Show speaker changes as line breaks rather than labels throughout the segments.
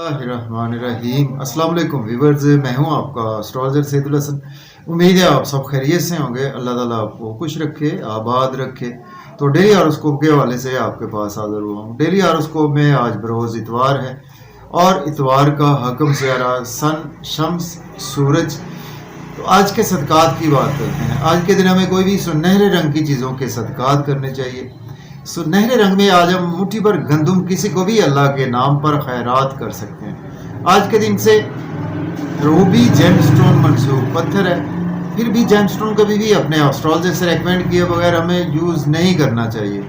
रहीम अस्सलाम वालेकुम व्यूअर्स, मैं हूं आपका एस्ट्रोलॉजर सैदुल हसन। उम्मीद है आप सब खैरियत से होंगे। अल्लाह ताला आपको खुश रखे, आबाद रखे। तो डेली हॉरोस्कोप के हवाले से आपके पास हाजिर हुआ हूं। डेली हॉरोस्कोप में आज बरोज़ इतवार है और इतवार का हकम सियारा सन, शम्स, सूरज। तो आज के सदकात की बात करते हैं। आज के दिन हमें कोई भी सुनहरे रंग की चीज़ों के सदकात करने चाहिए। सुनहरे रंग में आज हम मुट्ठी भर गंदुम किसी को भी अल्लाह के नाम पर खैरात कर सकते हैं। आज के दिन से रूबी जेमस्टोन मनसूब पत्थर है, फिर भी जेमस्टोन कभी भी अपने एस्ट्रोलॉजर से रेकमेंड किए बगैर हमें यूज़ नहीं करना चाहिए।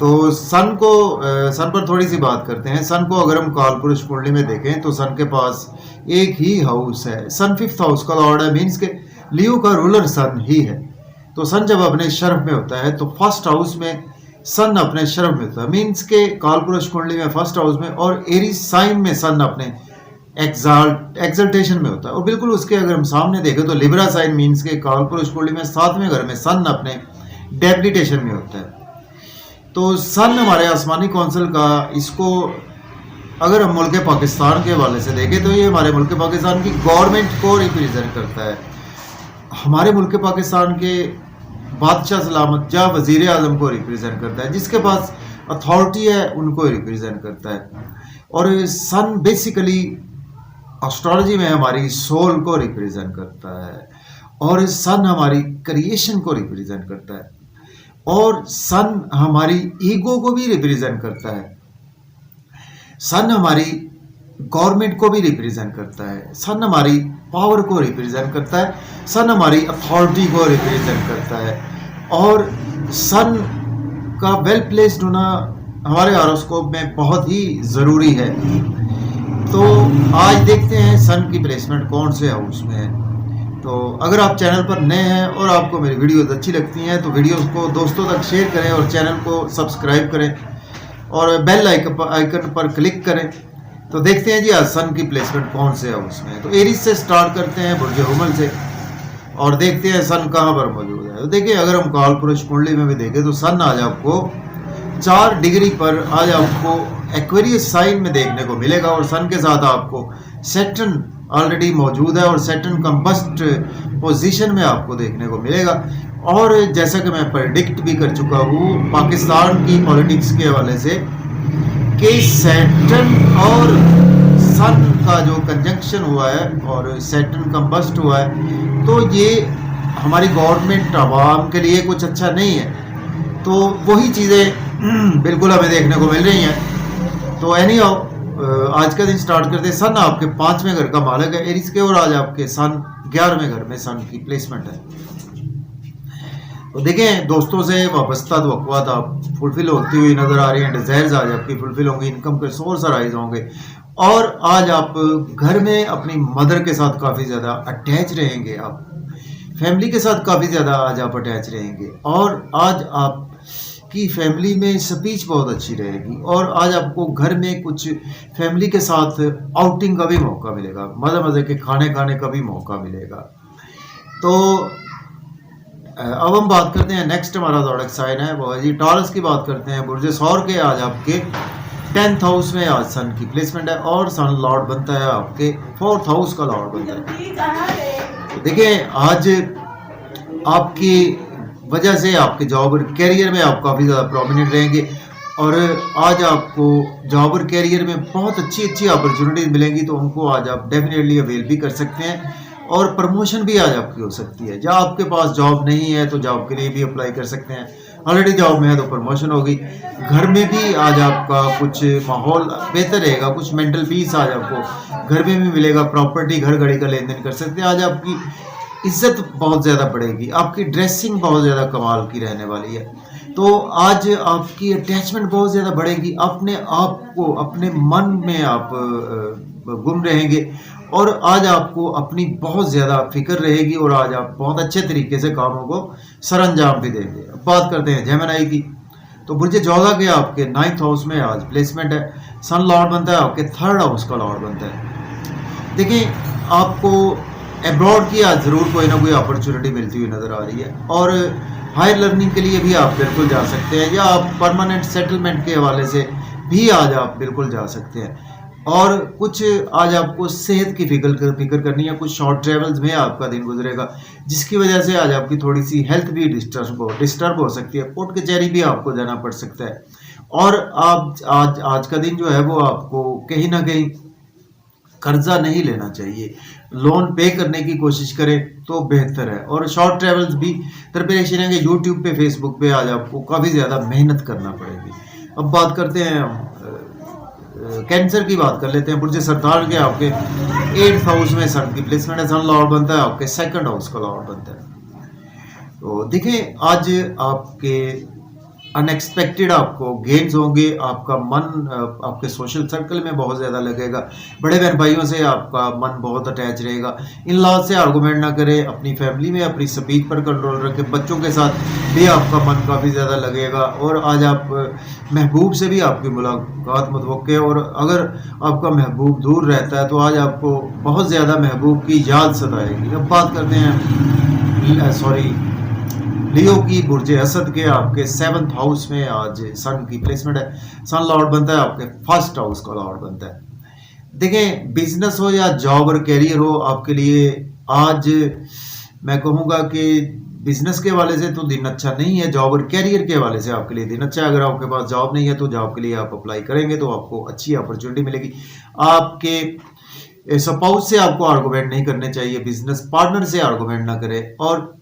तो सन पर थोड़ी सी बात करते हैं। सन को अगर हम काल पुरुष कुंडली में देखें तो सन के पास एक ही हाउस है। सन 5th हाउस का लॉर्ड है, मीन्स के लियो का रूलर सन ही है। तो सन जब अपने शर्फ में होता है तो फर्स्ट हाउस में सन अपने शर्फ में होता है, मीन्स के काल पुरुष कुंडली में फर्स्ट हाउस में, और एरीज साइन में सन अपने एक्सल्टेशन में होता है। और बिल्कुल उसके अगर हम सामने देखें तो लिब्रा साइन मीन्स के काल पुरुष कुंडली में 7वें घर में सन अपने डेबिलिटेशन में होता है। तो सन हमारे आसमानी कौंसिल का, इसको अगर हम मुल्क पाकिस्तान के हवाले से देखें तो ये हमारे मुल्क पाकिस्तान की गवर्नमेंट को रिप्रेजेंट करता है। हमारे मुल्क पाकिस्तान के बादशाह सलामत जहाँ वजीर आजम को रिप्रेजेंट करता है, जिसके पास अथॉरिटी है उनको रिप्रेजेंट करता है। और सन बेसिकली एस्ट्रोलॉजी में हमारी सोल को रिप्रेजेंट करता है, और सन हमारी क्रिएशन को रिप्रेजेंट करता है, और सन हमारी ईगो को भी रिप्रेजेंट करता है। सन हमारी गवर्नमेंट को भी रिप्रेजेंट करता है। सन हमारी पावर को रिप्रेजेंट करता है। सन हमारी अथॉरिटी को रिप्रेजेंट करता है। और सन का वेल प्लेस्ड होना हमारे हॉरोस्कोप में बहुत ही ज़रूरी है। तो आज देखते हैं सन की प्लेसमेंट कौन से हाउस में है। तो अगर आप चैनल पर नए हैं और आपको मेरी वीडियोस अच्छी लगती हैं तो वीडियोस को दोस्तों तक शेयर करें और चैनल को सब्सक्राइब करें और बेल आइकन पर क्लिक करें। तो देखते हैं जी आज सन की प्लेसमेंट कौन से हाउस में है। तो एरीज से स्टार्ट करते हैं, बुर्ज हुमल से, और देखते हैं सन कहाँ पर मौजूद है। तो देखिए अगर हम काल पुरुष कुंडली में भी देखें तो सन आज आपको 4 डिग्री पर आज आपको एक्वेरियस साइन में देखने को मिलेगा, और सन के साथ आपको सैटर्न ऑलरेडी मौजूद है और सैटर्न कंबस्ट पोजीशन में आपको देखने को मिलेगा। और जैसा कि मैं प्रेडिक्ट भी कर चुका हूँ पाकिस्तान की पॉलिटिक्स के हवाले से कि सैटर्न और सन का जो कंजंक्शन हुआ है और सैटर्न कंबस्ट हुआ है, तो ये हमारी गवर्नमेंट आवाम के लिए कुछ अच्छा नहीं है। तो वही चीज़ें बिल्कुल हमें देखने को मिल रही हैं। तो एनी आज का दिन स्टार्ट करते हैं। सन आपके 5वें घर का मालिक है एरीज के, और आज आपके सन 11वें घर में सन की प्लेसमेंट है। तो देखें दोस्तों से वाबस्ता तवक्कुआत आप फुलफिल होती हुई नज़र आ रही हैं। डिज़ायर्स आज आपकी फुलफिल होंगी, इनकम के सोर्स राइज होंगे, और आज आप घर में अपनी मदर के साथ काफ़ी ज़्यादा अटैच रहेंगे। आप फैमिली के साथ काफ़ी ज़्यादा आज आप अटैच रहेंगे, और आज आपकी फैमिली में स्पीच बहुत अच्छी रहेगी, और आज आपको घर में कुछ फैमिली के साथ आउटिंग का भी मौका मिलेगा, मज़े मज़े के खाने का भी मौका मिलेगा। तो अब हम बात करते हैं, नेक्स्ट हमारा ज़ोडिएक साइन है वो है जी टॉरस की बात करते हैं। बुर्ज सौर के आज आपके 10th हाउस में आज सन की प्लेसमेंट है, और सन लॉर्ड बनता है आपके 4th हाउस का लॉर्ड बनता है। तो देखिए आज आपकी वजह से आपके जॉब और कैरियर में आप काफ़ी ज़्यादा प्रोमिनेंट रहेंगे, और आज आपको जॉब और कैरियर में बहुत अच्छी अपॉर्चुनिटीज मिलेंगी। तो उनको आज आप डेफिनेटली अवेल भी कर सकते हैं, और प्रमोशन भी आज आपकी हो सकती है। जहाँ आपके पास जॉब नहीं है तो जॉब के लिए भी अप्लाई कर सकते हैं, ऑलरेडी जॉब में है तो प्रमोशन होगी। घर में भी आज आपका कुछ माहौल बेहतर रहेगा, कुछ मेंटल पीस आज आपको घर में भी मिलेगा। प्रॉपर्टी घर गाड़ी का लेन देन कर सकते हैं। आज आपकी इज्जत बहुत ज़्यादा बढ़ेगी, आपकी ड्रेसिंग बहुत ज़्यादा कमाल की रहने वाली है। तो आज आपकी अटैचमेंट बहुत ज़्यादा बढ़ेगी, अपने आप को अपने मन में आप गुम रहेंगे, और आज आपको अपनी बहुत ज़्यादा फिक्र रहेगी, और आज आप बहुत अच्छे तरीके से कामों को सरअंजाम भी देंगे। अब बात करते हैं जेमिनी की। तो बुर्ज जोधा के आपके 9th हाउस में आज प्लेसमेंट है। सन लॉर्ड बनता है आपके 3rd हाउस का लॉर्ड बनता है। देखिए आपको एब्रॉड की आज ज़रूर कोई ना कोई अपॉर्चुनिटी मिलती हुई नज़र आ रही है, और हायर लर्निंग के लिए भी आप बिल्कुल जा सकते हैं, या आप परमानेंट सेटलमेंट के हवाले से भी आज आप बिल्कुल जा सकते हैं। और कुछ आज आपको सेहत की फिक्र करनी है, कुछ शॉर्ट ट्रेवल्स में आपका दिन गुजरेगा, जिसकी वजह से आज आपकी थोड़ी सी हेल्थ भी डिस्टर्ब हो सकती है, कोर्ट कचहरी भी आपको जाना पड़ सकता है। और आप आज का दिन जो है वो आपको कहीं ना कहीं कर्जा नहीं लेना चाहिए, लोन पे करने की कोशिश करें तो बेहतर है। और शॉर्ट ट्रेवल्स भी प्रिपरेशन है कि यूट्यूब पे फेसबुक पे आज आपको काफ़ी ज़्यादा मेहनत करना पड़ेगी। अब बात करते हैं कैंसर की बात कर लेते हैं। बुर्ज सरदार के आपके 8th हाउस में सन की प्लेसमेंट है, सन लॉर्ड बनता है आपके 2nd हाउस का लॉर्ड बनता है। तो देखिए आज आपके अनएक्सपेक्टेड आपको गेन्स होंगे, आपका मन आपके सोशल सर्कल में बहुत ज़्यादा लगेगा, बड़े बहन भाइयों से आपका मन बहुत अटैच रहेगा, इन लॉ से आर्गूमेंट ना करें, अपनी फैमिली में अपनी स्पीच पर कंट्रोल रखें, बच्चों के साथ भी आपका मन काफ़ी ज़्यादा लगेगा। और आज आप महबूब से भी आपकी मुलाकात मुतवक्के है, और अगर आपका महबूब दूर रहता है तो आज आपको बहुत ज़्यादा महबूब की याद सताएगी। अब बात करते हैं लियो की बुर्ज असद के आपके 7th हाउस में आज सन की प्लेसमेंट है, सन लॉर्ड बनता है आपके 1st हाउस का लॉर्ड बनता है। देखें बिजनेस हो या जॉब और कैरियर हो, आपके लिए आज मैं कहूँगा कि बिजनेस के हवाले से तो दिन अच्छा नहीं है, जॉब और कैरियर के हवाले से आपके लिए दिन अच्छा है। अगर आपके पास जॉब नहीं है तो जॉब के लिए आप अप्लाई करेंगे तो आपको अच्छी अपॉर्चुनिटी मिलेगी। आपके स्पाउस से आपको आर्गूमेंट नहीं करने चाहिए, बिजनेस पार्टनर से आर्गूमेंट ना करें। और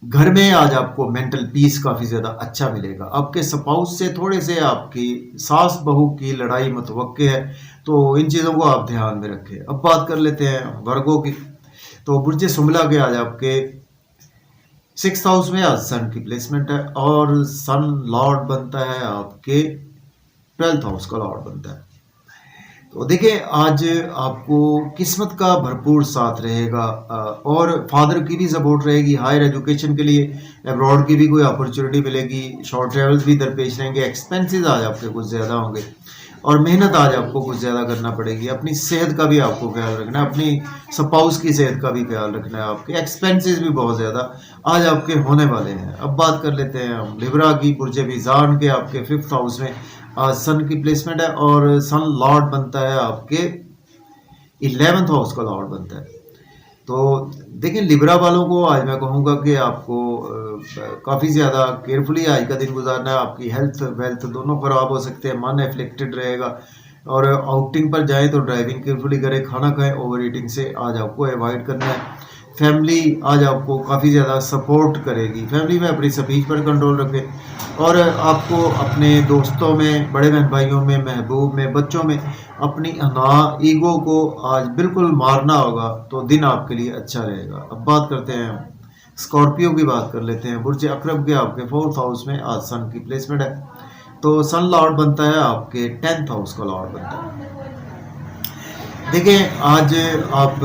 घर में आज आपको मेंटल पीस काफ़ी ज़्यादा अच्छा मिलेगा। आपके स्पाउस से थोड़े से आपकी सास बहू की लड़ाई मुतवक्के है, तो इन चीज़ों को आप ध्यान में रखें। अब बात कर लेते हैं वर्गों की। तो बुर्ज सुमला के आज आपके 6th हाउस में आज सन की प्लेसमेंट है, और सन लॉर्ड बनता है आपके 12th हाउस का लॉर्ड बनता है। तो देखिए आज आपको किस्मत का भरपूर साथ रहेगा, और फादर की भी सपोर्ट रहेगी, हायर एजुकेशन के लिए अब्रॉड की भी कोई अपॉर्चुनिटी मिलेगी, शॉर्ट ट्रेवल्स भी दरपेश रहेंगे, एक्सपेंसेस आज आपके कुछ ज़्यादा होंगे, और मेहनत आज आपको कुछ ज़्यादा करना पड़ेगी। अपनी सेहत का भी आपको ख्याल रखना है, अपनी स्पाउस की सेहत का भी ख्याल रखना है। आपके एक्सपेंसेस भी बहुत ज़्यादा आज आपके होने वाले हैं। अब बात कर लेते हैं हम लिब्रा की बुर्ज मीज़ान के आपके 5th हाउस में आज सन की प्लेसमेंट है, और सन लॉर्ड बनता है आपके 11th हाउस का लॉर्ड बनता है। तो देखिए लिब्रा वालों को आज मैं कहूँगा कि आपको काफ़ी ज़्यादा केयरफुली आज का दिन गुजारना है। आपकी हेल्थ वेल्थ दोनों ख़राब हो सकते हैं, मन एफ्लिक्टेड रहेगा, और आउटिंग पर जाएं तो ड्राइविंग केयरफुली करें, खाना खाएं, ओवर ईटिंग से आज आपको अवॉइड करना है। फैमिली आज आपको काफ़ी ज़्यादा सपोर्ट करेगी, फैमिली में अपनी स्पीच पर कंट्रोल रखें, और आपको अपने दोस्तों में, बड़े बहन भाइयों में, महबूब में, बच्चों में अपनी ईगो को आज बिल्कुल मारना होगा, तो दिन आपके लिए अच्छा रहेगा। अब बात करते हैं स्कॉर्पियो की बात कर लेते हैं। बुर्ज अकरब के आपके 4th हाउस में आज सन की प्लेसमेंट है, तो सन लॉर्ड बनता है आपके 10th हाउस का लॉर्ड बनता है। देखिए आज आप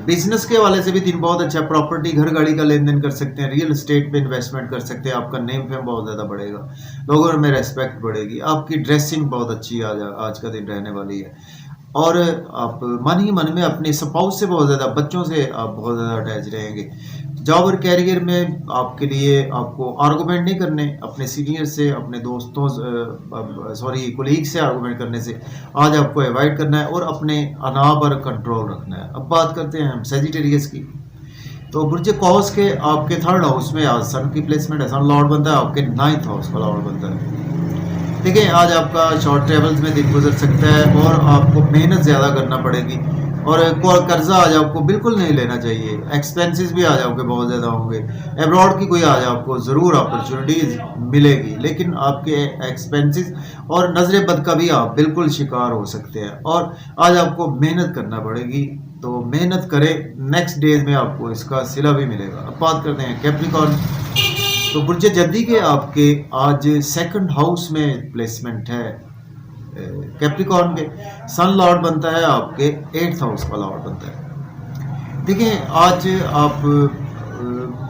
बिजनेस के हवाले से भी दिन बहुत अच्छा, प्रॉपर्टी घर गाड़ी का लेन देन कर सकते हैं, रियल एस्टेट पे इन्वेस्टमेंट कर सकते हैं, आपका नेम फेम बहुत ज़्यादा बढ़ेगा, लोगों में रेस्पेक्ट बढ़ेगी, आपकी ड्रेसिंग बहुत अच्छी आज का दिन रहने वाली है, और आप मन ही मन में अपने स्पाउस से बहुत ज़्यादा, बच्चों से आप बहुत ज़्यादा अटैच रहेंगे। जॉब और कैरियर में आपके लिए आपको आर्गूमेंट नहीं करने, अपने सीनियर से, अपने दोस्तों कोलीग से आर्गूमेंट करने से आज आपको अवॉइड करना है, और अपने अना पर कंट्रोल रखना है। अब बात करते हैं हम सेजिटेरियस की। तो बुर्ज कौस के आपके 3rd हाउस में आज सन की प्लेसमेंट है, सन लॉर्ड बनता है आपके 9th हाउस का लॉर्ड बनता है। देखिए आज आपका शॉर्ट ट्रेवल्स में दिन गुजर सकता है, और आपको मेहनत ज़्यादा करना पड़ेगी, और कर्जा आज आपको बिल्कुल नहीं लेना चाहिए, एक्सपेंसेस भी आज आपके बहुत ज़्यादा होंगे, अब्रॉड की कोई आज आपको ज़रूर अपॉर्चुनिटीज़ मिलेगी, लेकिन आपके एक्सपेंसेस और नजर बद का भी आप बिल्कुल शिकार हो सकते हैं, और आज आपको मेहनत करना पड़ेगी, तो मेहनत करें, नेक्स्ट डेज में आपको इसका सिला भी मिलेगा। अब बात करते हैं कैप्रिकॉर्न। तो बुर्ज जद्दी के आपके आज 2nd हाउस में प्लेसमेंट है, कैप्रिकॉर्न के सन लॉर्ड बनता है आपके 8th हाउस का लॉर्ड बनता है। देखिए आज आप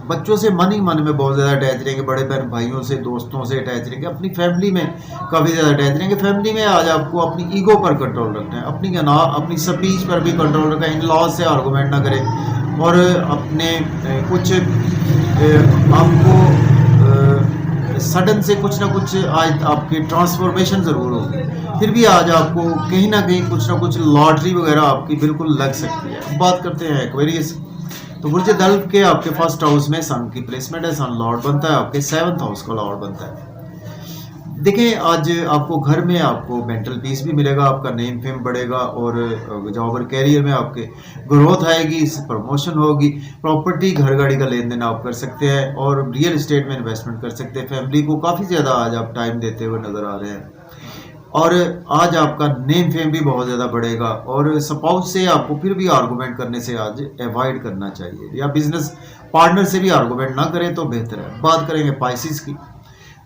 बच्चों से मन ही मन में बहुत ज़्यादा अटैच रहेंगे, बड़े बहन भाइयों से, दोस्तों से अटैच रहेंगे, अपनी फैमिली में काफ़ी ज़्यादा अटैच रहेंगे। फैमिली में आज आपको अपनी ईगो पर कंट्रोल रखना है, अपनी स्पीच पर भी कंट्रोल रखना है, इन लॉज से आर्गूमेंट ना करें, और अपने कुछ आपको सडन से कुछ ना कुछ आज आपकी ट्रांसफॉर्मेशन ज़रूर होगी, फिर भी आज आपको कहीं ना कहीं कुछ ना कुछ लॉटरी वगैरह आपकी बिल्कुल लग सकती है। बात करते हैं एक्वेरियस। तो बुर्ज दल्व के आपके फर्स्ट हाउस में सन की प्लेसमेंट है, सन लॉर्ड बनता है, आपके 7th हाउस का लॉर्ड बनता है। देखिए आज आपको घर में आपको मेंटल पीस भी मिलेगा, आपका नेम फेम बढ़ेगा और जॉब और कैरियर में आपके ग्रोथ आएगी, प्रमोशन होगी, प्रॉपर्टी घर गाड़ी का लेन देन आप कर सकते हैं और रियल एस्टेट में इन्वेस्टमेंट कर सकते हैं। फैमिली को काफ़ी ज़्यादा आज आप टाइम देते हुए नज़र आ रहे हैं और आज आपका नेम फेम भी बहुत ज़्यादा बढ़ेगा और स्पाउस से आपको फिर भी आर्गूमेंट करने से आज अवॉइड करना चाहिए, या बिजनेस पार्टनर से भी आर्गूमेंट ना करें तो बेहतर है। बात करेंगे पाइसिस की।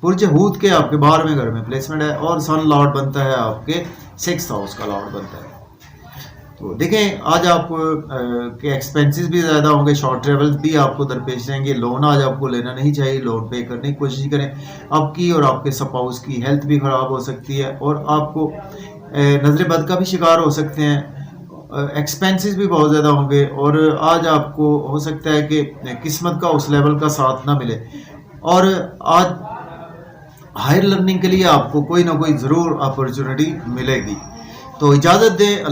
बुर्ज हूत के आपके 12वें घर में प्लेसमेंट है और सन लॉर्ड बनता है आपके 6th हाउस का लॉर्ड बनता है। तो देखें आज आप के एक्सपेंसेस भी ज़्यादा होंगे, शॉर्ट ट्रेवल्स भी आपको दरपेश रहेंगे, लोन आज आपको लेना नहीं चाहिए, लोन पे करने की कोशिश करें। आपकी और आपके स्पाउस की हेल्थ भी ख़राब हो सकती है और आपको नज़र बद का भी शिकार हो सकते हैं। एक्सपेंसेस भी बहुत ज़्यादा होंगे और आज आपको हो सकता है कि किस्मत का उस लेवल का साथ ना मिले और आज हायर लर्निंग के लिए आपको कोई ना कोई ज़रूर अपॉर्चुनिटी मिलेगी। तो इजाज़त दें।